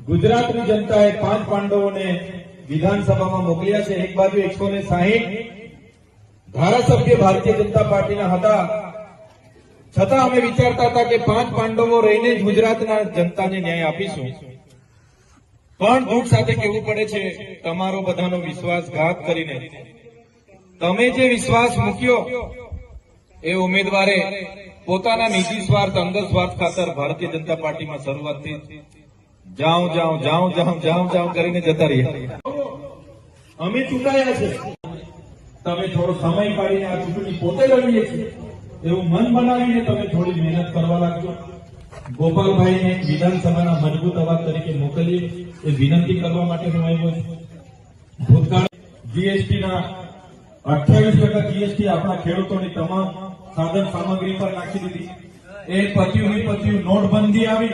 ગુજરાતની જનતાએ 5 પાંડવોને વિધાનસભામાં મોકલ્યા છે। એક બાજુ 160 ધારાસભ્ય ભારતીય જનતા પાર્ટીના હતા, છતાં અમે વિચારતા હતા કે 5 પાંડવો રહીને જ ગુજરાતના જનતાને ન્યાય આપીશું। પણ દુઃખ સાથે કહેવું પડે છે, તમારો બધાનો વિશ્વાસઘાત કરીને તમે જે વિશ્વાસ મૂક્યો એ ઉમેદવારે પોતાના નિજી સ્વાર્થ, અંગત સ્વાર્થ ખાતર ભારતીય જનતા પાર્ટીમાં શરૂઆતથી જાઉં કરીને જતા રહ્યા। અમે ચૂંટાયા છે, તમે થોડો સમય કાઢીને આ ચૂંટણી પોતે લડીએ છીએ એવું મન બનાવીને તમે થોડી મહેનત કરવા લાગજો। ગોપાલભાઈને વિધાનસભાના મજબૂત અવાજ તરીકે મોકલીએ એ વિનંતી કરવા માટે હું આવ્યો છું। ભૂતકાળ જીએસટીના 28% જીએસટી આપણા ખેડૂતોની તમામ સાધન સામગ્રી પર નાખી દીધી। એ પત્યું નોટબંધી આવી